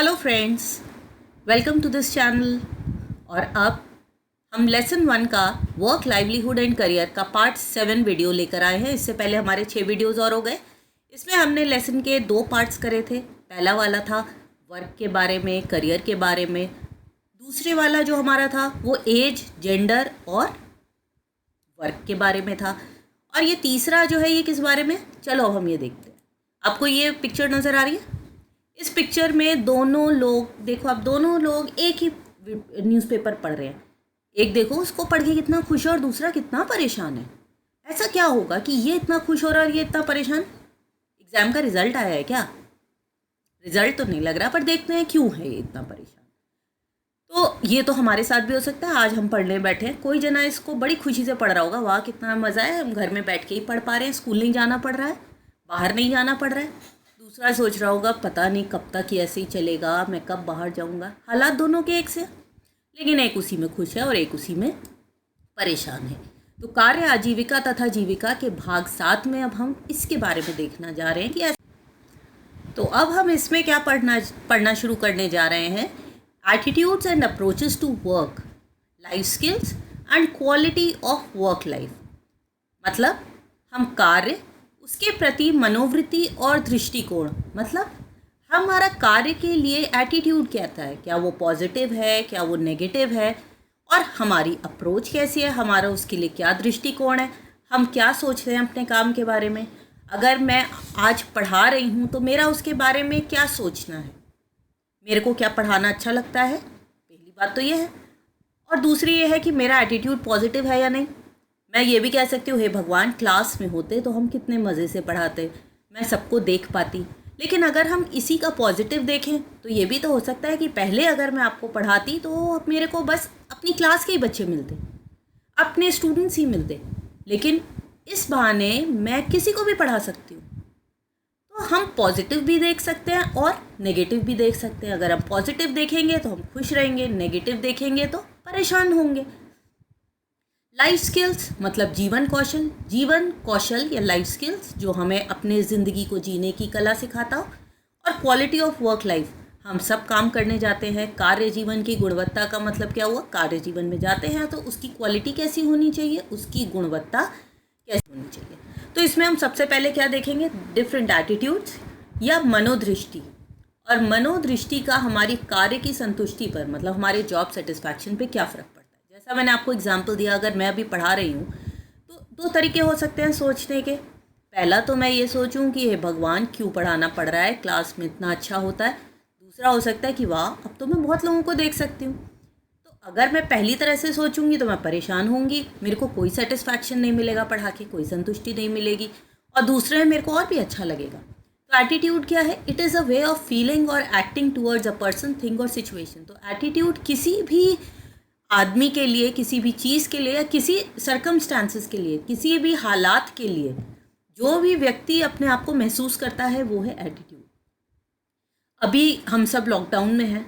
Hello friends, welcome to this channel. और अब हम लेसन 1 का वर्क लाइवलीहुड एंड करियर का पार्ट 7 वीडियो लेकर आए हैं। इससे पहले हमारे 6 वीडियोस और हो गए। इसमें हमने लेसन के 2 पार्ट्स करे थे। पहला वाला था वर्क के बारे में, करियर के बारे में। दूसरे वाला जो हमारा था वो एज, जेंडर और वर्क के बारे में था। और ये तीसरा जो है ये किस बारे में, चलो अब हम ये देखते हैं। आपको ये पिक्चर नज़र आ रही है? इस पिक्चर में दोनों लोग देखो, आप दोनों लोग एक ही न्यूज़पेपर पढ़ रहे हैं। एक देखो उसको पढ़ के कितना खुश है और दूसरा कितना परेशान है। ऐसा क्या होगा कि ये इतना खुश हो रहा है और ये इतना परेशान? एग्ज़ाम का रिजल्ट आया है क्या? रिजल्ट तो नहीं लग रहा, पर देखते हैं क्यों है ये इतना परेशान। तो ये तो हमारे साथ भी हो सकता है। आज हम पढ़ने बैठे हैं, कोई जना इसको बड़ी खुशी से पढ़ रहा होगा, वाह कितना मज़ा है, हम घर में बैठ के ही पढ़ पा रहे हैं, स्कूल नहीं जाना पड़ रहा है, बाहर नहीं जाना पड़ रहा है। दूसरा सोच रहा होगा पता नहीं कब तक ये ऐसे ही चलेगा, मैं कब बाहर जाऊंगा। हालात दोनों के एक से, लेकिन एक उसी में खुश है और एक उसी में परेशान है। तो कार्य, आजीविका तथा जीविका के भाग 7 में अब हम इसके बारे में देखना जा रहे हैं कि तो अब हम इसमें क्या पढ़ना शुरू करने जा रहे हैं। Attitudes and approaches to work, life skills and quality of work life. मतलब हम कार्य, उसके प्रति मनोवृत्ति और दृष्टिकोण, मतलब हमारा कार्य के लिए एटीट्यूड कहता है, क्या वो पॉजिटिव है, क्या वो नेगेटिव है, और हमारी अप्रोच कैसी है, हमारा उसके लिए क्या दृष्टिकोण है, हम क्या सोच रहे हैं अपने काम के बारे में। अगर मैं आज पढ़ा रही हूँ तो मेरा उसके बारे में क्या सोचना है, मेरे को क्या पढ़ाना अच्छा लगता है, पहली बात तो ये है। और दूसरी ये है कि मेरा एटीट्यूड पॉजिटिव है या नहीं। मैं ये भी कह सकती हूँ, हे भगवान क्लास में होते तो हम कितने मज़े से पढ़ाते, मैं सबको देख पाती। लेकिन अगर हम इसी का पॉजिटिव देखें तो ये भी तो हो सकता है कि पहले अगर मैं आपको पढ़ाती तो अब मेरे को बस अपनी क्लास के ही बच्चे मिलते, अपने स्टूडेंट्स ही मिलते, लेकिन इस बहाने मैं किसी को भी पढ़ा सकती हूँ। तो हम पॉजिटिव भी देख सकते हैं और नेगेटिव भी देख सकते हैं। अगर हम पॉजिटिव देखेंगे तो हम खुश रहेंगे, नेगेटिव देखेंगे तो परेशान होंगे। लाइफ स्किल्स मतलब जीवन कौशल या लाइफ स्किल्स जो हमें अपने ज़िंदगी को जीने की कला सिखाता हो। और क्वालिटी ऑफ वर्क लाइफ, हम सब काम करने जाते हैं, कार्य जीवन की गुणवत्ता का मतलब क्या हुआ, कार्य जीवन में जाते हैं तो उसकी क्वालिटी कैसी होनी चाहिए, उसकी गुणवत्ता कैसी होनी चाहिए। तो इसमें हम सबसे पहले क्या देखेंगे, डिफरेंट एटीट्यूड्स या मनोदृष्टि। और मनोदृष्टि का हमारी कार्य की संतुष्टि पर, मतलब हमारे जॉब सेटिस्फैक्शन पे क्या फ़र्क पड़ता है। जैसा मैंने आपको एग्जांपल दिया, अगर मैं अभी पढ़ा रही हूँ तो 2 तरीके हो सकते हैं सोचने के। पहला तो मैं ये सोचूं कि हे भगवान क्यों पढ़ाना पड़ रहा है, क्लास में इतना अच्छा होता है। दूसरा हो सकता है कि वाह अब तो मैं बहुत लोगों को देख सकती हूँ। तो अगर मैं पहली तरह से सोचूंगी तो मैं परेशान होंगी, मेरे को कोई सेटिस्फैक्शन नहीं मिलेगा पढ़ा के, कोई संतुष्टि नहीं मिलेगी, और दूसरे में मेरे को और भी अच्छा लगेगा। तो एटीट्यूड क्या है, it is a way of feeling और acting towards a person, thing और सिचुएशन। तो एटीट्यूड किसी भी आदमी के लिए, किसी भी चीज़ के लिए या किसी सर्कमस्टांसेस के लिए, किसी भी हालात के लिए जो भी व्यक्ति अपने आप को महसूस करता है वो है एटीट्यूड। अभी हम सब लॉकडाउन में हैं,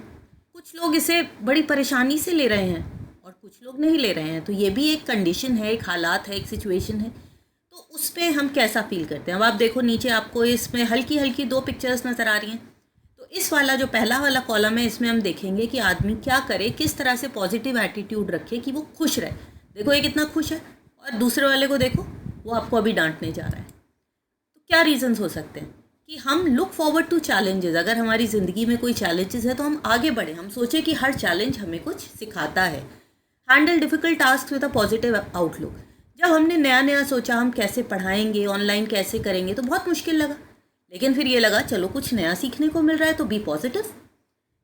कुछ लोग इसे बड़ी परेशानी से ले रहे हैं और कुछ लोग नहीं ले रहे हैं। तो ये भी एक कंडीशन है, एक हालात है, एक सिचुएशन है। तो उस पर हम कैसा फील करते हैं। अब आप देखो नीचे आपको इसमें हल्की हल्की 2 पिक्चर्स नज़र आ रही हैं। तो इस वाला जो पहला वाला कॉलम है, इसमें हम देखेंगे कि आदमी क्या करे, किस तरह से पॉजिटिव एटीट्यूड रखे कि वो खुश रहे। देखो ये कितना खुश है, और दूसरे वाले को देखो वो आपको अभी डांटने जा रहा है। तो क्या रीजंस हो सकते हैं कि हम लुक फॉरवर्ड टू चैलेंजेस। अगर हमारी ज़िंदगी में कोई चैलेंजेस है तो हम आगे बढ़ें, हम सोचें कि हर चैलेंज हमें कुछ सिखाता है। Handle difficult task with a positive outlook. जब हमने नया नया सोचा हम कैसे पढ़ाएंगे, ऑनलाइन कैसे करेंगे, तो बहुत मुश्किल लगा, लेकिन फिर ये लगा चलो कुछ नया सीखने को मिल रहा है तो be positive.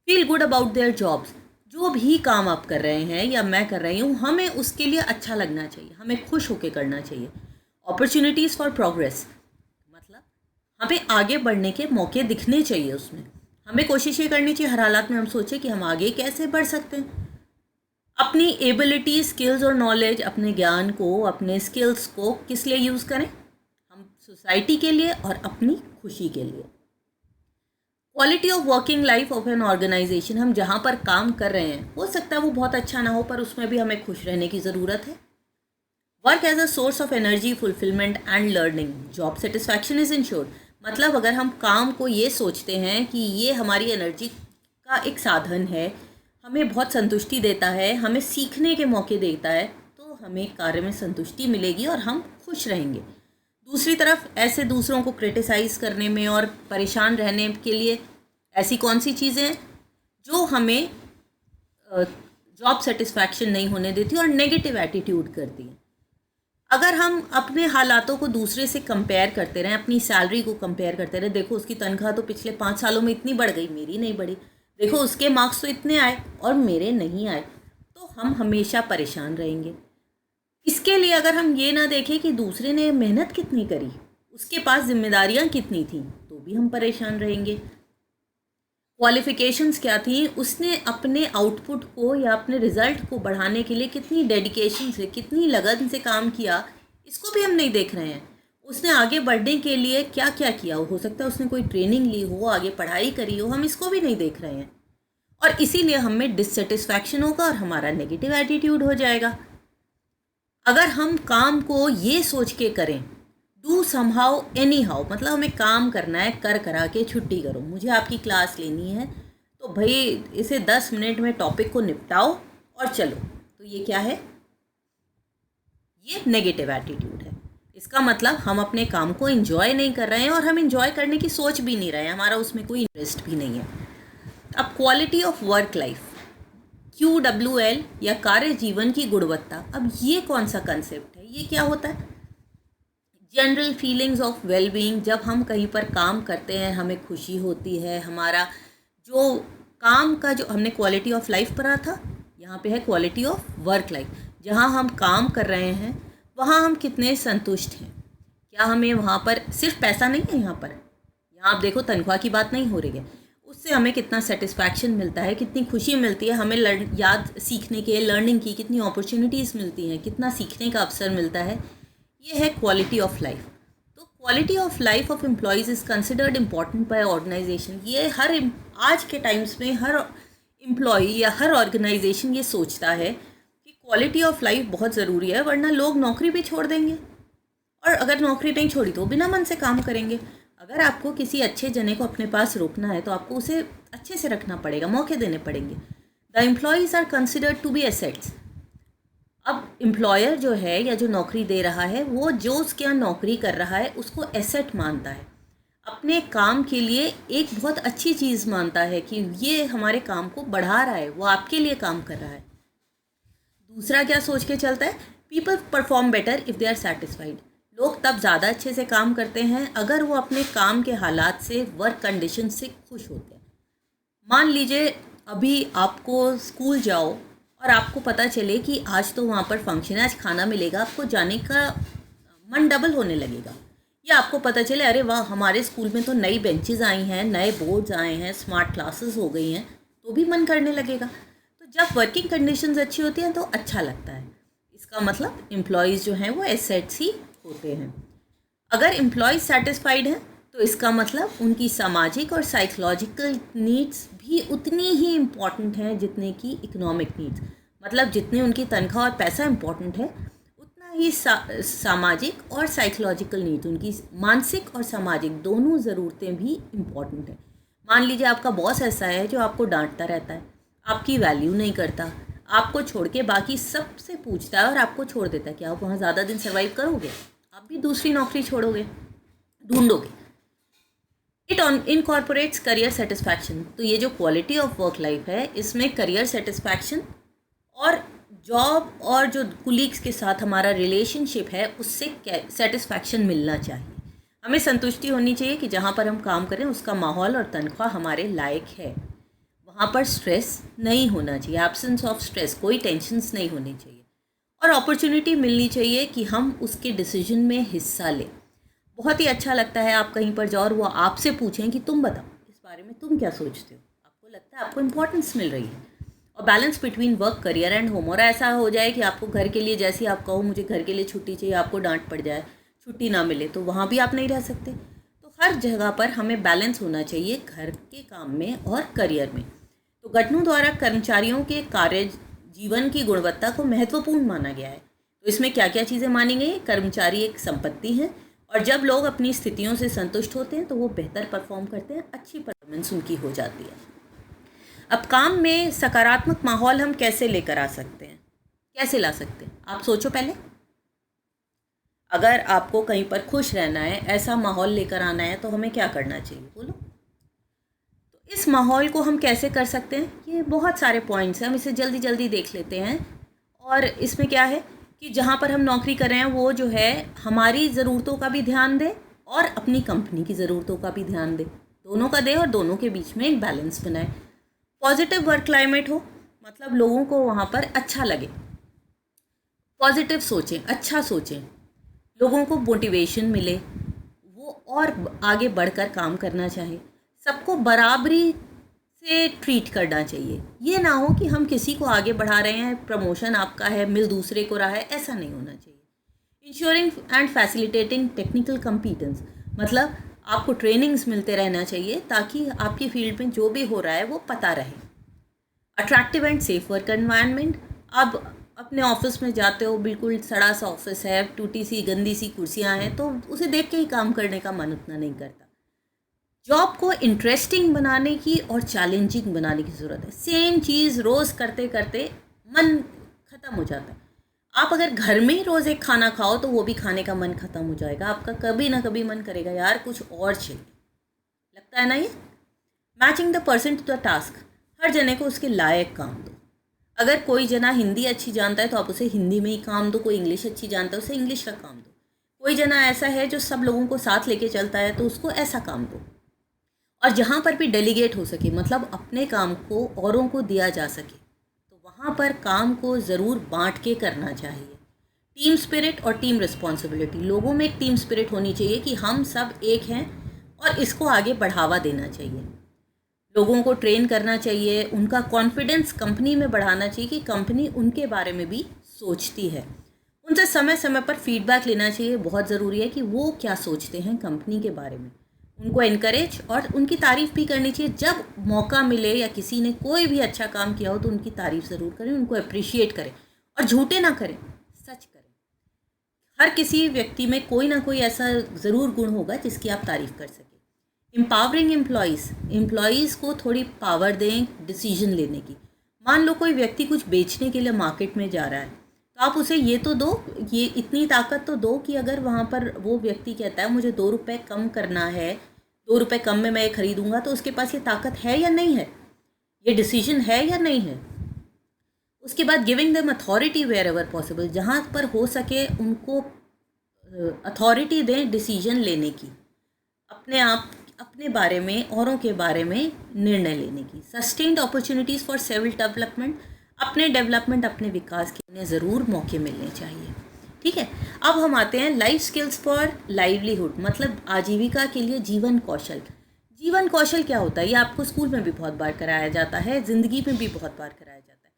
Feel good about their jobs. जो भी काम आप कर रहे हैं या मैं कर रही हूँ, हमें उसके लिए अच्छा लगना चाहिए, हमें खुश होकर करना चाहिए। अपॉर्चुनिटीज़ फॉर प्रोग्रेस, मतलब हमें आगे बढ़ने के मौके दिखने चाहिए उसमें। हमें कोशिश ये करनी चाहिए हर हालात में हम सोचें कि हम आगे कैसे बढ़ सकते हैं। अपनी एबिलिटी, स्किल्स और नॉलेज, अपने ज्ञान को, अपने स्किल्स को किस लिए यूज़ करें, हम सोसाइटी के लिए और अपनी खुशी के लिए। Quality of working life of an organisation, हम जहाँ पर काम कर रहे हैं हो सकता है वो बहुत अच्छा ना हो, पर उसमें भी हमें खुश रहने की ज़रूरत है। Work as a source of energy, fulfilment and learning, job satisfaction is ensured. मतलब अगर हम काम को ये सोचते हैं कि ये हमारी एनर्जी का एक साधन है, हमें बहुत संतुष्टि देता है, हमें सीखने के मौके देता है, तो हमें कार्य में संतुष्टि मिलेगी और हम खुश रहेंगे। दूसरी तरफ ऐसे दूसरों को क्रिटिसाइज़ करने में और परेशान रहने के लिए ऐसी कौन सी चीज़ें हैं जो हमें जॉब सेटिस्फैक्शन नहीं होने देती और नेगेटिव एटीट्यूड करती हैं। अगर हम अपने हालातों को दूसरे से कंपेयर करते रहें, अपनी सैलरी को कंपेयर करते रहें, देखो उसकी तनख्वाह तो पिछले 5 सालों में इतनी बढ़ गई, मेरी नहीं बढ़ी, देखो उसके मार्क्स तो इतने आए और मेरे नहीं आए, तो हम हमेशा परेशान रहेंगे। इसके लिए अगर हम ये ना देखें कि दूसरे ने मेहनत कितनी करी, उसके पास जिम्मेदारियां कितनी थी, तो भी हम परेशान रहेंगे। क्वालिफ़िकेशंस क्या थी, उसने अपने आउटपुट को या अपने रिज़ल्ट को बढ़ाने के लिए कितनी डेडिकेशन से, कितनी लगन से काम किया, इसको भी हम नहीं देख रहे हैं। उसने आगे बढ़ने के लिए क्या क्या किया, हो सकता है उसने कोई ट्रेनिंग ली हो, आगे पढ़ाई करी हो, हम इसको भी नहीं देख रहे हैं। और इसीलिए हमें डिससेटिस्फैक्शन होगा और हमारा नेगेटिव एटीट्यूड हो जाएगा। अगर हम काम को ये सोच के करें, डू समहाउ एनी हाउ, मतलब हमें काम करना है, कर करा के छुट्टी करो, मुझे आपकी क्लास लेनी है तो भाई इसे 10 मिनट में टॉपिक को निपटाओ और चलो, तो ये क्या है, ये नेगेटिव एटीट्यूड है। इसका मतलब हम अपने काम को एंजॉय नहीं कर रहे हैं और हम एंजॉय करने की सोच भी नहीं रहे हैं, हमारा उसमें कोई इंटरेस्ट भी नहीं है। अब quality of work life, QWL या कार्य जीवन की गुणवत्ता, अब ये कौन सा कंसेप्ट है, ये क्या होता है? जनरल फीलिंग्स ऑफ वेलबींग, जब हम कहीं पर काम करते हैं हमें खुशी होती है, हमारा जो काम का जो हमने क्वालिटी ऑफ लाइफ पढ़ा था, यहाँ पे है क्वालिटी ऑफ वर्क लाइफ। जहाँ हम काम कर रहे हैं वहाँ हम कितने संतुष्ट हैं, क्या हमें वहाँ पर सिर्फ पैसा नहीं है, यहाँ आप देखो तनख्वाह की बात नहीं हो रही है, उससे हमें कितना सेटिस्फैक्शन मिलता है, कितनी खुशी मिलती है, हमें याद सीखने के, लर्निंग की कितनी अपॉर्चुनिटीज़ मिलती हैं, कितना सीखने का अवसर मिलता है, ये है क्वालिटी ऑफ लाइफ। तो quality of life of employees is considered important by organisation. ये हर आज के टाइम्स में हर एम्प्लॉय या हर ऑर्गेनाइजेशन ये सोचता है कि क्वालिटी ऑफ लाइफ बहुत ज़रूरी है, वरना लोग नौकरी भी छोड़ देंगे, और अगर नौकरी नहीं छोड़ी तो बिना मन से काम करेंगे। अगर आपको किसी अच्छे जने को अपने पास रोकना है तो आपको उसे अच्छे से रखना पड़ेगा, मौके देने पड़ेंगे। The employees are considered to be assets. अब एम्प्लॉयर जो है या जो नौकरी दे रहा है, वो जो उसके यहाँ नौकरी कर रहा है उसको एसेट मानता है, अपने काम के लिए एक बहुत अच्छी चीज़ मानता है कि ये हमारे काम को बढ़ा रहा है, वो आपके लिए काम कर रहा है। दूसरा क्या सोच के चलता है, people perform better if they are satisfied. लोग तब ज़्यादा अच्छे से काम करते हैं अगर वो अपने काम के हालात से, वर्क कंडीशन से खुश होते हैं। मान लीजिए अभी आपको स्कूल जाओ और आपको पता चले कि आज तो वहाँ पर फंक्शन है, आज खाना मिलेगा, आपको जाने का मन डबल होने लगेगा। या आपको पता चले अरे वाह हमारे स्कूल में तो नई बेंचेस आई हैं, नए बोर्ड्स आए हैं, स्मार्ट क्लासेस हो गई हैं, तो भी मन करने लगेगा। तो जब वर्किंग कंडीशंस अच्छी होती हैं तो अच्छा लगता है। इसका मतलब एम्प्लॉयज़ जो हैं वो एसेट्स ही होते हैं। अगर एम्प्लॉयज़ सेटिस्फाइड हैं तो इसका मतलब उनकी सामाजिक और साइकोलॉजिकल नीड्स भी उतनी ही इम्पॉर्टेंट हैं जितने की इकोनॉमिक नीड्स। मतलब जितनी उनकी तनख्वाह और पैसा इम्पॉर्टेंट है, उतना ही सामाजिक और साइकोलॉजिकल नीड्स, उनकी मानसिक और सामाजिक दोनों ज़रूरतें भी इम्पॉर्टेंट हैं। मान लीजिए आपका बॉस ऐसा है जो आपको डांटता रहता है, आपकी वैल्यू नहीं करता, आपको छोड़ के बाकी सबसे पूछता है और आपको छोड़ देता है, क्या आप वहाँ ज़्यादा दिन सर्वाइव करोगे? आप भी दूसरी नौकरी छोड़ोगे, ढूंढोगे। It incorporates career satisfaction. तो ये जो क्वालिटी ऑफ वर्क लाइफ है, इसमें करियर सेटिस्फैक्शन और जॉब और जो कुलीग्स के साथ हमारा रिलेशनशिप है उससे सेटिस्फैक्शन मिलना चाहिए। हमें संतुष्टि होनी चाहिए कि जहाँ पर हम काम करें उसका माहौल और तनख्वाह हमारे लायक है, वहाँ पर स्ट्रेस नहीं होना चाहिए, एब्सेंस ऑफ स्ट्रेस, कोई टेंशन्स नहीं होनी चाहिए, और अपॉर्चुनिटी मिलनी चाहिए कि हम उसके डिसीजन में हिस्सा लें। बहुत ही अच्छा लगता है आप कहीं पर जाओ और वो आपसे पूछें कि तुम बताओ इस बारे में तुम क्या सोचते हो, आपको लगता है आपको इम्पोर्टेंस मिल रही है। और balance between work, career and home. और ऐसा हो जाए कि आपको घर के लिए, जैसे आप कहो मुझे घर के लिए छुट्टी चाहिए, आपको डांट पड़ जाए, छुट्टी ना मिले, तो वहाँ भी आप नहीं रह सकते। तो हर जगह पर हमें बैलेंस होना चाहिए घर के काम में और करियर में। तो गठनों द्वारा कर्मचारियों के कार्य जीवन की गुणवत्ता को महत्वपूर्ण माना गया है। तो इसमें क्या क्या चीज़ें मानी गई? कर्मचारी एक संपत्ति है और जब लोग अपनी स्थितियों से संतुष्ट होते हैं तो वो बेहतर परफॉर्म करते हैं, अच्छी परफॉर्मेंस उनकी हो जाती है। अब काम में सकारात्मक माहौल हम कैसे लेकर आ सकते हैं, कैसे ला सकते हैं, आप सोचो पहले। अगर आपको कहीं पर खुश रहना है, ऐसा माहौल लेकर आना है, तो हमें क्या करना चाहिए, बोलो। तो इस माहौल को हम कैसे कर सकते हैं, ये बहुत सारे पॉइंट्स हैं, हम इसे जल्दी जल्दी देख लेते हैं। और इसमें क्या है कि जहाँ पर हम नौकरी कर रहे हैं वो जो है हमारी ज़रूरतों का भी ध्यान दे और अपनी कंपनी की ज़रूरतों का भी ध्यान दे, दोनों का दे और दोनों के बीच में एक बैलेंस बनाए। पॉजिटिव वर्क क्लाइमेट हो, मतलब लोगों को वहाँ पर अच्छा लगे, पॉजिटिव सोचें, अच्छा सोचें, लोगों को मोटिवेशन मिले, वो और आगे बढ़कर काम करना चाहे, सबको बराबरी से ट्रीट करना चाहिए। ये ना हो कि हम किसी को आगे बढ़ा रहे हैं, प्रमोशन आपका है, मिल दूसरे को रहा है, ऐसा नहीं होना चाहिए। Ensuring and facilitating technical competence, मतलब आपको ट्रेनिंग्स मिलते रहना चाहिए ताकि आपकी फील्ड में जो भी हो रहा है वो पता रहे। Attractive and safe work environment, अब अपने ऑफिस में जाते हो, बिल्कुल सड़ा सा ऑफिस है, टूटी सी गंदी सी कुर्सियां हैं, तो उसे देख के ही काम करने का मन उतना नहीं करता। जॉब को इंटरेस्टिंग बनाने की और चैलेंजिंग बनाने की ज़रूरत है। सेम चीज़ रोज़ करते करते मन ख़त्म हो जाता है। आप अगर घर में ही रोज़ एक खाना खाओ तो वो भी खाने का मन ख़त्म हो जाएगा, आपका कभी ना कभी मन करेगा यार कुछ और चाहिए, लगता है ना ये। Matching the person to the task, हर जने को उसके लायक काम दो। अगर कोई जना हिंदी अच्छी जानता है तो आप उसे हिंदी में ही काम दो, कोई इंग्लिश अच्छी जानता है उसे इंग्लिश का काम दो, कोई जना ऐसा है जो सब लोगों को साथ लेके चलता है तो उसको ऐसा काम दो। और जहाँ पर भी डेलीगेट हो सके, मतलब अपने काम को औरों को दिया जा सके, तो वहाँ पर काम को ज़रूर बांट के करना चाहिए। टीम स्पिरिट और टीम रिस्पॉन्सिबिलिटी, लोगों में एक टीम स्पिरिट होनी चाहिए कि हम सब एक हैं और इसको आगे बढ़ावा देना चाहिए। लोगों को ट्रेन करना चाहिए, उनका कॉन्फिडेंस कंपनी में बढ़ाना चाहिए कि कंपनी उनके बारे में भी सोचती है। उनसे समय समय पर फीडबैक लेना चाहिए, बहुत ज़रूरी है कि वो क्या सोचते हैं कंपनी के बारे में। उनको इनकरेज और उनकी तारीफ़ भी करनी चाहिए। जब मौका मिले या किसी ने कोई भी अच्छा काम किया हो तो उनकी तारीफ़ ज़रूर करें, उनको अप्रिशिएट करें और झूठे ना करें, सच करें। हर किसी व्यक्ति में कोई ना कोई ऐसा ज़रूर गुण होगा जिसकी आप तारीफ़ कर सकें। एम्पावरिंग एम्प्लॉयज़ को थोड़ी पावर दें डिसीजन लेने की। मान लो कोई व्यक्ति कुछ बेचने के लिए मार्केट में जा रहा है, तो आप उसे ये तो दो, ये इतनी ताकत तो दो कि अगर वहाँ पर वो व्यक्ति कहता है मुझे 2 रुपये कम करना है, 2 रुपये कम में मैं ये खरीदूँगा, तो उसके पास ये ताकत है या नहीं है, ये डिसीजन है या नहीं है। उसके बाद giving them authority wherever possible, जहाँ पर हो सके उनको अथॉरिटी दें डिसीजन लेने की, अपने आप अपने बारे में, औरों के बारे में निर्णय लेने की। Sustained opportunities for self development, अपने डेवलपमेंट, अपने विकास के लिए ज़रूर मौके मिलने चाहिए। ठीक है, अब हम आते हैं लाइफ स्किल्स फॉर लाइवलीहुड, मतलब आजीविका के लिए जीवन कौशल। जीवन कौशल क्या होता है, ये आपको स्कूल में भी बहुत बार कराया जाता है, ज़िंदगी में भी बहुत बार कराया जाता है।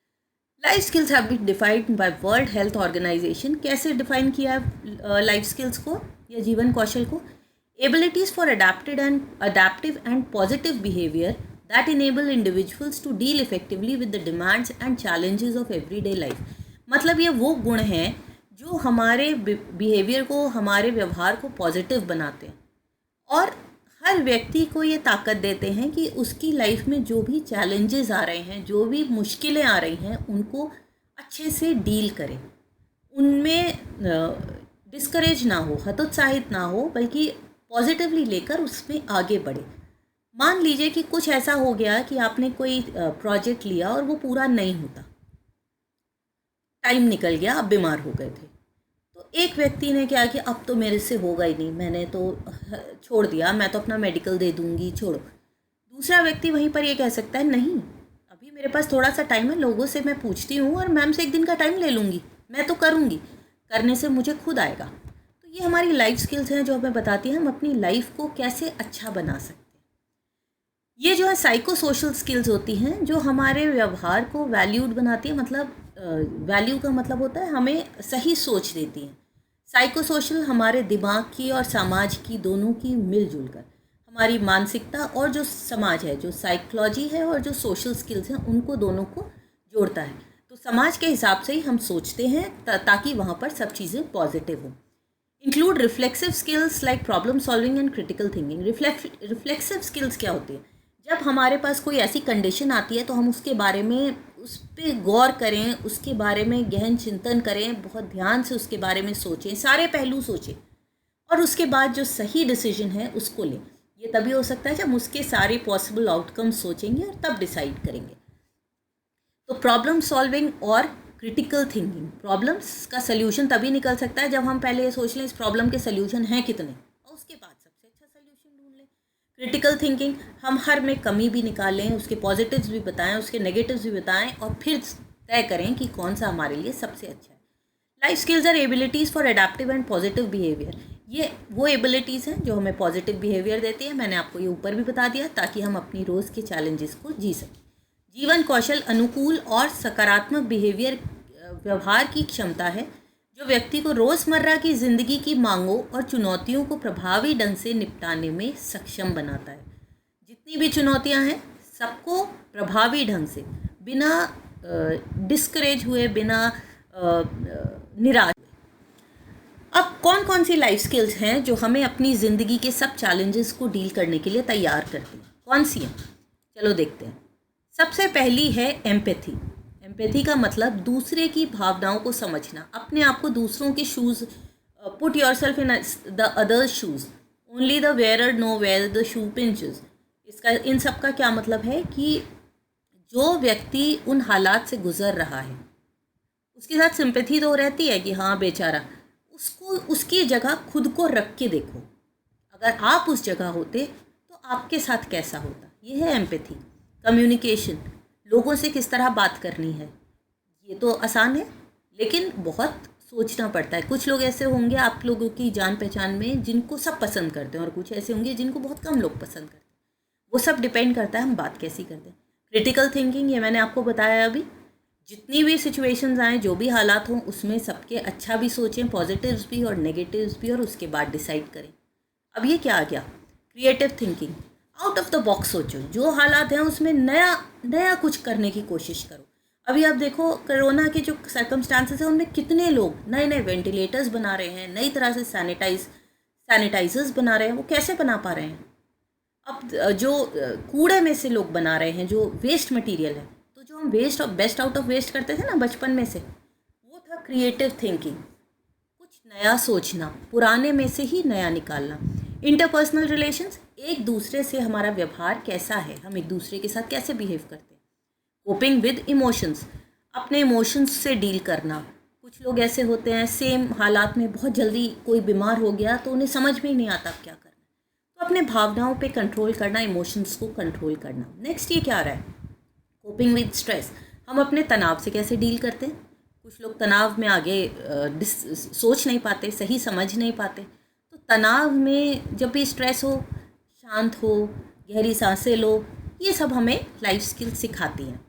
Life skills have been defined by World Health Organisation. कैसे डिफाइन किया है लाइफ स्किल्स को या जीवन कौशल को? Abilities for adaptive and positive behavior that enable individuals to deal effectively with the demands and challenges of everyday life. मतलब ये वो गुण हैं जो हमारे बिहेवियर को, हमारे व्यवहार को पॉजिटिव बनाते हैं और हर व्यक्ति को ये ताकत देते हैं कि उसकी लाइफ में जो भी चैलेंजेस आ रहे हैं, जो भी मुश्किलें आ रही हैं, उनको अच्छे से डील करें, उनमें डिस्करेज ना हो, हतोत्साहित ना हो, बल्कि पॉजिटिवली लेकर उसमें आगे बढ़े। मान लीजिए कि कुछ ऐसा हो गया कि आपने कोई प्रोजेक्ट लिया और वो पूरा नहीं होता, टाइम निकल गया, आप बीमार हो गए थे, तो एक व्यक्ति ने क्या किया, अब तो मेरे से होगा ही नहीं, मैंने तो छोड़ दिया, मैं तो अपना मेडिकल दे दूंगी, छोड़ो। दूसरा व्यक्ति वहीं पर ये कह सकता है नहीं, अभी मेरे पास थोड़ा सा टाइम है, लोगों से मैं पूछती हूँ और मैम से 1 दिन का टाइम ले लूँगी, मैं तो करूँगी, करने से मुझे खुद आएगा। ये हमारी लाइफ स्किल्स हैं जो हमें बताती हैं हम अपनी लाइफ को कैसे अच्छा बना सकते हैं। ये जो है साइको सोशल स्किल्स होती हैं जो हमारे व्यवहार को वैल्यूड बनाती है, मतलब वैल्यू का मतलब होता है हमें सही सोच देती हैं। साइको सोशल हमारे दिमाग की और समाज की, दोनों की मिलजुल कर हमारी मानसिकता और जो समाज है, जो साइकोलॉजी है और जो सोशल स्किल्स हैं, उनको दोनों को जोड़ता है। तो समाज के हिसाब से ही हम सोचते हैं ताकि वहाँ पर सब चीज़ें पॉजिटिव हों। Include reflexive skills like problem solving and critical thinking. Reflexive skills क्या होती है? जब हमारे पास कोई ऐसी कंडीशन आती है तो हम उसके बारे में उस पर गौर करें, उसके बारे में गहन चिंतन करें, बहुत ध्यान से उसके बारे में सोचें, सारे पहलू सोचें और उसके बाद जो सही डिसीजन है उसको लें। ये तभी हो सकता है जब हम उसके सारे पॉसिबल आउटकम्स सोचेंगे और तब डिसाइड करेंगे। तो प्रॉब्लम सॉल्विंग और क्रिटिकल थिंकिंग, प्रॉब्लम्स का सल्यूशन तभी निकल सकता है जब हम पहले ये सोच लें इस प्रॉब्लम के सल्यूशन हैं कितने और उसके बाद सबसे अच्छा सल्यूशन ढूंढ लें। क्रिटिकल थिंकिंग, हम हर में कमी भी निकालें, उसके पॉजिटिव्स भी बताएं, उसके नेगेटिव्स भी बताएं और फिर तय करें कि कौन सा हमारे लिए सबसे अच्छा है। Life skills are abilities for adaptive and positive behaviour, ये वो एबिलिटीज़ हैं जो हमें पॉजिटिव बिहेवियर देती है। मैंने आपको ये ऊपर भी बता दिया ताकि हम अपनी रोज़ के चैलेंजेस को जी सकें। जीवन कौशल अनुकूल और सकारात्मक बिहेवियर व्यवहार की क्षमता है जो व्यक्ति को रोज़मर्रा की ज़िंदगी की मांगों और चुनौतियों को प्रभावी ढंग से निपटाने में सक्षम बनाता है। जितनी भी चुनौतियां हैं सबको प्रभावी ढंग से, बिना डिस्करेज हुए, बिना निराश। अब कौन कौन सी लाइफ स्किल्स हैं जो हमें अपनी ज़िंदगी के सब चैलेंजेस को डील करने के लिए तैयार करती हैं? कौन सी हैं? चलो देखते हैं। सबसे पहली है एम्पैथी। एम्पैथी का मतलब दूसरे की भावनाओं को समझना, अपने आप को दूसरों के shoes, put yourself in the others shoes, only the wearer know where the shoe pinches. इसका इन सब का क्या मतलब है कि जो व्यक्ति उन हालात से गुज़र रहा है उसके साथ सिंपैथी तो रहती है कि हाँ बेचारा, उसको उसकी जगह खुद को रख के देखो, अगर आप उस जगह होते तो आपके साथ कैसा होता। ये है एम्पैथी। कम्युनिकेशन, लोगों से किस तरह बात करनी है, ये तो आसान है लेकिन बहुत सोचना पड़ता है। कुछ लोग ऐसे होंगे आप लोगों की जान पहचान में जिनको सब पसंद करते हैं और कुछ ऐसे होंगे जिनको बहुत कम लोग पसंद करते हैं। वो सब डिपेंड करता है हम बात कैसी करते हैं। क्रिटिकल थिंकिंग, ये मैंने आपको बताया अभी, जितनी भी सिचुएशंस आएँ, जो भी हालात हों, उसमें सबके अच्छा भी सोचें, पॉजिटिव्स भी और नेगेटिव्स भी, और उसके बाद डिसाइड करें। अब ये क्या आ गया? Creative thinking, out of the box सोचो, जो हालात हैं उसमें नया नया कुछ करने की कोशिश करो। अभी आप देखो कोरोना के जो सर्कमस्टांसेस हैं उनमें कितने लोग नए नए वेंटिलेटर्स बना रहे हैं, नई तरह से सैनिटाइजर्स बना रहे हैं। वो कैसे बना पा रहे हैं? अब जो कूड़े में से लोग बना रहे हैं, जो वेस्ट मटेरियल है, तो जो हम वेस्ट और बेस्ट आउट ऑफ वेस्ट करते थे ना बचपन में से, वो था क्रिएटिव थिंकिंग, कुछ नया सोचना, पुराने में से ही नया निकालना। इंटरपर्सनल रिलेशंस, एक दूसरे से हमारा व्यवहार कैसा है, हम एक दूसरे के साथ कैसे बिहेव करते हैं। कोपिंग विद इमोशंस, अपने इमोशंस से डील करना। कुछ लोग ऐसे होते हैं सेम हालात में बहुत जल्दी कोई बीमार हो गया तो उन्हें समझ में ही नहीं आता क्या करना, तो अपने भावनाओं पे कंट्रोल करना, इमोशंस को कंट्रोल करना। नेक्स्ट ये क्या आ रहा है? कोपिंग विद स्ट्रेस, हम अपने तनाव से कैसे डील करते हैं। कुछ लोग तनाव में आगे सोच नहीं पाते, सही समझ नहीं पाते, तो तनाव में जब भी स्ट्रेस हो, शांत हो, गहरी सांसें लो, ये सब हमें लाइफ स्किल्स सिखाती हैं।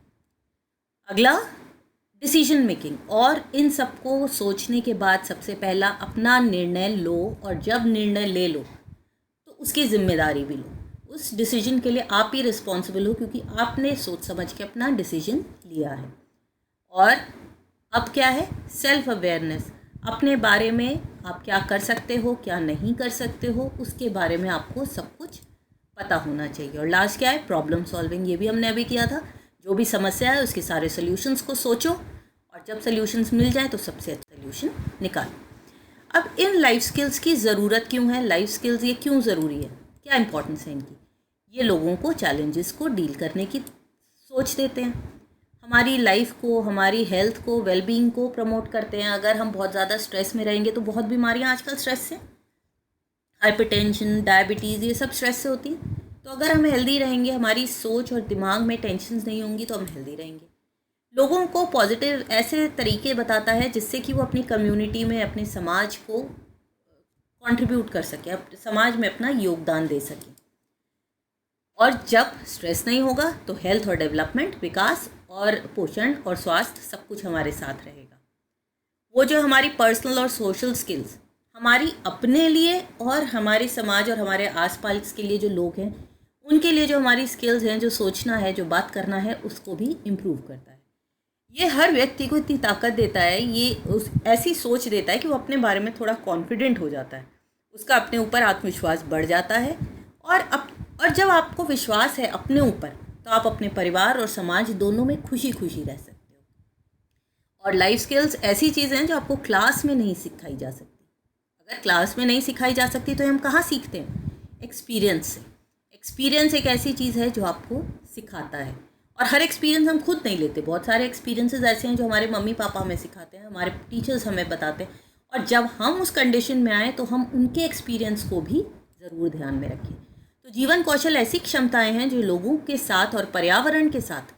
अगला डिसीजन मेकिंग, और इन सब को सोचने के बाद सबसे पहला अपना निर्णय लो, और जब निर्णय ले लो तो उसकी जिम्मेदारी भी लो। उस डिसीजन के लिए आप ही रिस्पॉन्सिबल हो क्योंकि आपने सोच समझ के अपना डिसीजन लिया है। और अब क्या है? सेल्फ अवेयरनेस, अपने बारे में आप क्या कर सकते हो, क्या नहीं कर सकते हो, उसके बारे में आपको सब कुछ पता होना चाहिए। और लास्ट क्या है? प्रॉब्लम सॉल्विंग, ये भी हमने अभी किया था। जो भी समस्या है उसके सारे सॉल्यूशंस को सोचो, और जब सॉल्यूशंस मिल जाए तो सबसे अच्छा सॉल्यूशन निकालो। अब इन लाइफ स्किल्स की ज़रूरत क्यों है? लाइफ स्किल्स ये क्यों ज़रूरी है, क्या इंपॉर्टेंस है इनकी? ये लोगों को चैलेंजेस को डील करने की सोच देते हैं, हमारी लाइफ को, हमारी हेल्थ को, वेलबींग को प्रमोट करते हैं। अगर हम बहुत ज़्यादा स्ट्रेस में रहेंगे तो बहुत बीमारियां आजकल स्ट्रेस से, हाइपरटेंशन, डायबिटीज़, ये सब स्ट्रेस से होती हैं। तो अगर हम हेल्दी रहेंगे, हमारी सोच और दिमाग में टेंशन नहीं होंगी, तो हम हेल्दी रहेंगे। लोगों को पॉजिटिव ऐसे तरीके बताता है जिससे कि वो अपनी कम्युनिटी में, अपने समाज को कंट्रीब्यूट कर सके, समाज में अपना योगदान दे सके। और जब स्ट्रेस नहीं होगा तो हेल्थ और डेवलपमेंट, विकास और पोषण और स्वास्थ्य सब कुछ हमारे साथ रहेगा। वो जो हमारी पर्सनल और सोशल स्किल्स, हमारी अपने लिए और हमारे समाज और हमारे आसपास के लिए जो लोग हैं उनके लिए जो हमारी स्किल्स हैं, जो सोचना है, जो बात करना है, उसको भी इम्प्रूव करता है। ये हर व्यक्ति को इतनी ताकत देता है, ये ऐसी सोच देता है कि वो अपने बारे में थोड़ा कॉन्फिडेंट हो जाता है, उसका अपने ऊपर आत्मविश्वास बढ़ जाता है, और और जब आपको विश्वास है अपने ऊपर, तो आप अपने परिवार और समाज दोनों में खुशी खुशी रह सकते हो। और लाइफ स्किल्स ऐसी चीज़ें हैं जो आपको क्लास में नहीं सिखाई जा सकती। अगर क्लास में नहीं सिखाई जा सकती तो हम कहाँ सीखते हैं? एक्सपीरियंस से। एक्सपीरियंस एक ऐसी चीज़ है जो आपको सिखाता है, और हर एक्सपीरियंस हम खुद नहीं लेते। बहुत सारे एक्सपीरियंसेस ऐसे हैं जो हमारे मम्मी पापा हमें सिखाते हैं, हमारे टीचर्स हमें बताते हैं, और जब हम उस कंडीशन में आए तो हम उनके एक्सपीरियंस को भी ज़रूर ध्यान में रखें। तो जीवन कौशल ऐसी क्षमताएं हैं जो लोगों के साथ और पर्यावरण के साथ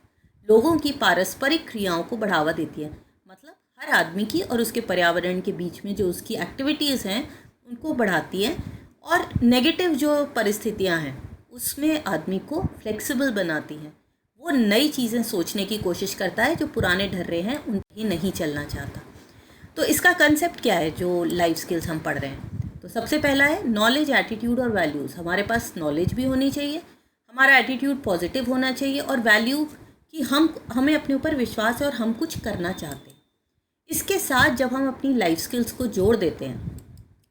लोगों की पारस्परिक क्रियाओं को बढ़ावा देती है। मतलब हर आदमी की और उसके पर्यावरण के बीच में जो उसकी एक्टिविटीज़ हैं उनको बढ़ाती है, और नेगेटिव जो परिस्थितियां हैं उसमें आदमी को फ्लेक्सिबल बनाती हैं। वो नई चीज़ें सोचने की कोशिश करता है, जो पुराने ढर्रे हैं उन ही नहीं चलना चाहता। तो इसका कंसेप्ट क्या है जो लाइफ स्किल्स हम पढ़ रहे हैं? तो सबसे पहला है नॉलेज, एटीट्यूड और वैल्यूज़। हमारे पास नॉलेज भी होनी चाहिए, हमारा एटीट्यूड पॉजिटिव होना चाहिए, और वैल्यू कि हमें अपने ऊपर विश्वास है और हम कुछ करना चाहते हैं। इसके साथ जब हम अपनी लाइफ स्किल्स को जोड़ देते हैं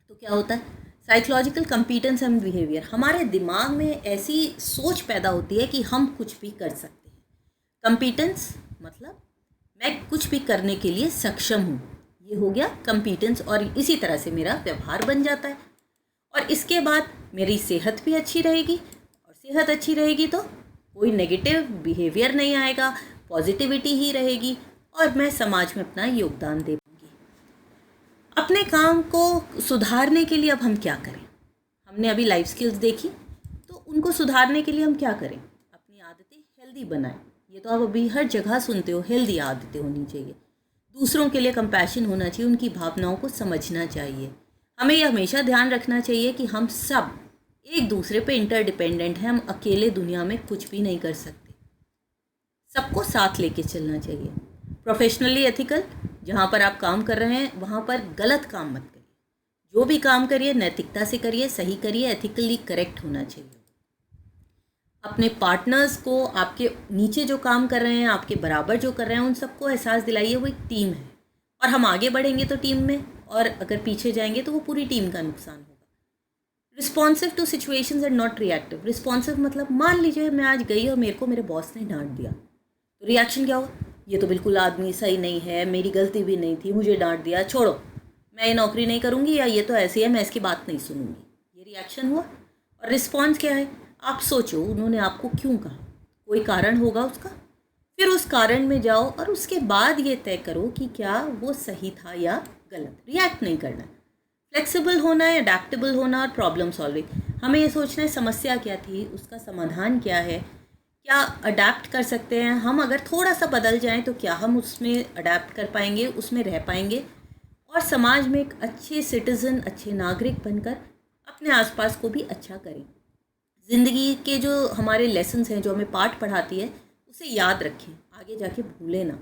तो क्या होता है? Psychological competence and behaviour. हमारे दिमाग में ऐसी सोच पैदा होती है कि हम कुछ भी कर सकते हैं। कम्पिटेंस मतलब मैं कुछ भी करने के लिए सक्षम हूँ, ये हो गया कम्पिटेंस, और इसी तरह से मेरा व्यवहार बन जाता है। और इसके बाद मेरी सेहत भी अच्छी रहेगी, और सेहत अच्छी रहेगी तो कोई नेगेटिव बिहेवियर नहीं आएगा, पॉजिटिविटी ही रहेगी, और मैं समाज में अपना योगदान दे पाऊँगी। अपने काम को सुधारने के लिए अब हम क्या करें? हमने अभी लाइफ स्किल्स देखी, तो उनको सुधारने के लिए हम क्या करें? अपनी आदतें हेल्दी बनाएं। ये तो आप अभी हर जगह सुनते हो, हेल्दी आदतें होनी चाहिए। दूसरों के लिए कंपैशन होना चाहिए, उनकी भावनाओं को समझना चाहिए। हमें ये हमेशा ध्यान रखना चाहिए कि हम सब एक दूसरे पे इंटरडिपेंडेंट हैं, हम अकेले दुनिया में कुछ भी नहीं कर सकते। सबको साथ लेके चलना चाहिए। प्रोफेशनली एथिकल, जहाँ पर आप काम कर रहे हैं वहाँ पर गलत काम मत करिए। जो भी काम करिए नैतिकता से करिए, सही करिए, एथिकली करेक्ट होना चाहिए। अपने पार्टनर्स को, आपके नीचे जो काम कर रहे हैं, आपके बराबर जो कर रहे हैं, उन सबको एहसास दिलाइए वो एक टीम है, और हम आगे बढ़ेंगे तो टीम में, और अगर पीछे जाएंगे तो वो पूरी टीम का नुकसान होगा। Responsive to situations and not reactive. Responsive मतलब मान लीजिए मैं आज गई और मेरे को मेरे बॉस ने डांट दिया, तो रिएक्शन क्या होगा? ये तो बिल्कुल आदमी सही नहीं है, मेरी गलती भी नहीं थी, मुझे डांट दिया, छोड़ो मैं ये नौकरी नहीं करूँगी, या ये तो ऐसी है मैं इसकी बात नहीं सुनूंगी। ये रिएक्शन हुआ। और रिस्पॉन्स क्या है? आप सोचो उन्होंने आपको क्यों कहा, कोई कारण होगा उसका, फिर उस कारण में जाओ और उसके बाद ये तय करो कि क्या वो सही था या गलत। रिएक्ट नहीं करना, फ्लेक्सिबल होना है, अडेप्टेबल होना, और प्रॉब्लम सॉल्विंग। हमें ये सोचना है समस्या क्या थी, उसका समाधान क्या है, क्या अडेप्ट कर सकते हैं हम, अगर थोड़ा सा बदल जाएं तो क्या हम उसमें अडेप्ट कर पाएंगे, उसमें रह पाएंगे, और समाज में एक अच्छे सिटीज़न, अच्छे नागरिक बनकर अपने आसपास को भी अच्छा करें। ज़िंदगी के जो हमारे लेसन्स हैं, जो हमें पाठ पढ़ाती है, उसे याद रखें, आगे जाके भूलें ना।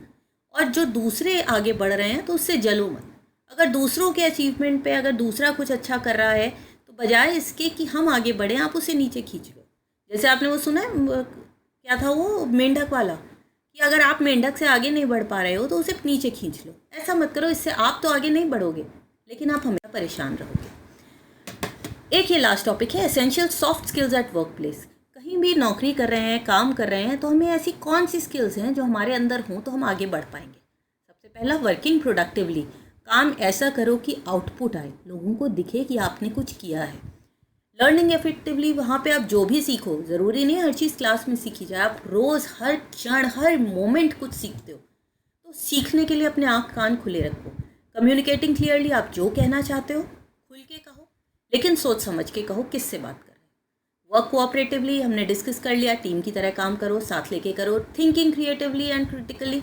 और जो दूसरे आगे बढ़ रहे हैं तो उससे जलो मत। अगर दूसरों के अचीवमेंट पे अगर दूसरा कुछ अच्छा कर रहा है तो बजाय इसके कि हम आगे बढ़ें, आप उसे नीचे खींच लो। जैसे आपने वो सुना है, क्या था वो, मेंढक वाला, कि अगर आप मेंढक से आगे नहीं बढ़ पा रहे हो तो उसे नीचे खींच लो। ऐसा मत करो, इससे आप तो आगे नहीं बढ़ोगे लेकिन आप हमेशा परेशान रहोगे। एक ये लास्ट टॉपिक है, essential soft skills at work place. कहीं भी नौकरी कर रहे हैं, काम कर रहे हैं, तो हमें ऐसी कौन सी स्किल्स हैं जो हमारे अंदर हों तो हम आगे बढ़ पाएंगे। सबसे पहला, वर्किंग प्रोडक्टिवली। काम ऐसा करो कि आउटपुट आए, लोगों को दिखे कि आपने कुछ किया है। लर्निंग इफेक्टिवली, वहाँ पे आप जो भी सीखो, ज़रूरी नहीं हर चीज़ क्लास में सीखी जाए, आप रोज़ हर क्षण हर मोमेंट कुछ सीखते हो, तो सीखने के लिए अपने आँख कान खुले रखो। कम्युनिकेटिंग क्लियरली, आप जो कहना चाहते हो खुल के कहो, लेकिन सोच समझ के कहो किससे बात कर रहे हैं। वर्क कोऑपरेटिवली, हमने डिस्कस कर लिया, टीम की तरह काम करो, साथ लेके करो। थिंकिंग क्रिएटिवली एंड क्रिटिकली,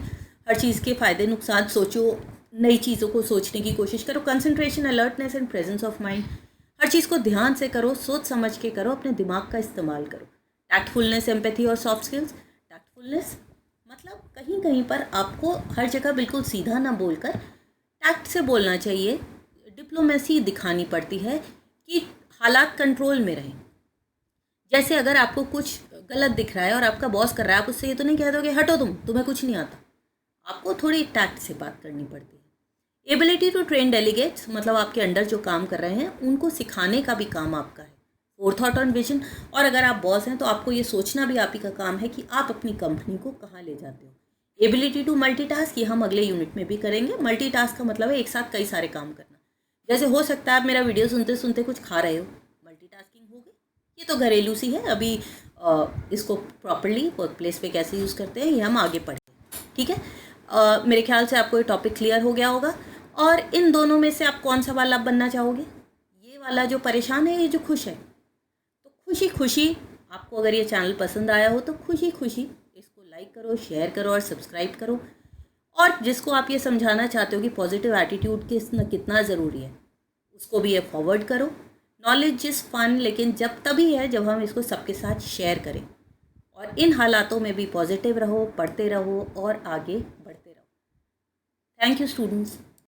हर चीज़ के फ़ायदे नुकसान सोचो, नई चीज़ों को सोचने की कोशिश करो। Concentration, alertness and presence of mind, हर चीज़ को ध्यान से करो, सोच समझ के करो, अपने दिमाग का इस्तेमाल करो। टैक्टफुलनेस, एम्पैथी और सॉफ्ट स्किल्स। टैक्टफुलनेस मतलब कहीं कहीं पर आपको हर जगह बिल्कुल सीधा ना बोलकर टैक्ट से बोलना चाहिए, डिप्लोमेसी दिखानी पड़ती है कि हालात कंट्रोल में रहें। जैसे अगर आपको कुछ गलत दिख रहा है और आपका बॉस कर रहा है, आप उससे ये तो नहीं कह दोगे हटो तुम्हें कुछ नहीं आता। आपको थोड़ी टैक्ट से बात करनी पड़ती है। एबिलिटी टू ट्रेन डेलीगेट्स, मतलब आपके अंडर जो काम कर रहे हैं उनको सिखाने का भी काम आपका है। 4 थॉट ऑन विजन। और अगर आप बॉस हैं तो आपको ये सोचना भी आप ही का काम है कि आप अपनी कंपनी को कहाँ ले जाते हो। एबिलिटी टू मल्टीटास्क, ये हम अगले यूनिट में भी करेंगे। मल्टीटास्क का मतलब है एक साथ कई सारे काम करना। जैसे हो सकता है आप मेरा वीडियो सुनते सुनते कुछ खा रहे हो, मल्टीटास्किंग हो गई। ये तो घरेलू सी है, अभी इसको प्रॉपरली वर्क प्लेस पे कैसे यूज़ करते हैं ये हम आगे पढ़ेंगे, ठीक है। मेरे ख्याल से आपको ये टॉपिक क्लियर हो गया होगा। और इन दोनों में से आप कौन सा वाला बनना चाहोगे? ये वाला जो परेशान है, ये जो खुश है? तो खुशी खुशी आपको अगर ये चैनल पसंद आया हो तो खुशी खुशी इसको लाइक करो, शेयर करो और सब्सक्राइब करो। और जिसको आप ये समझाना चाहते हो कि पॉजिटिव एटीट्यूड कितना ज़रूरी है, उसको भी ये फॉरवर्ड करो। नॉलेज इज़ फन, लेकिन जब तभी है जब हम इसको सबके साथ शेयर करें। और इन हालातों में भी पॉजिटिव रहो, पढ़ते रहो और आगे बढ़ते रहो। Thank you students.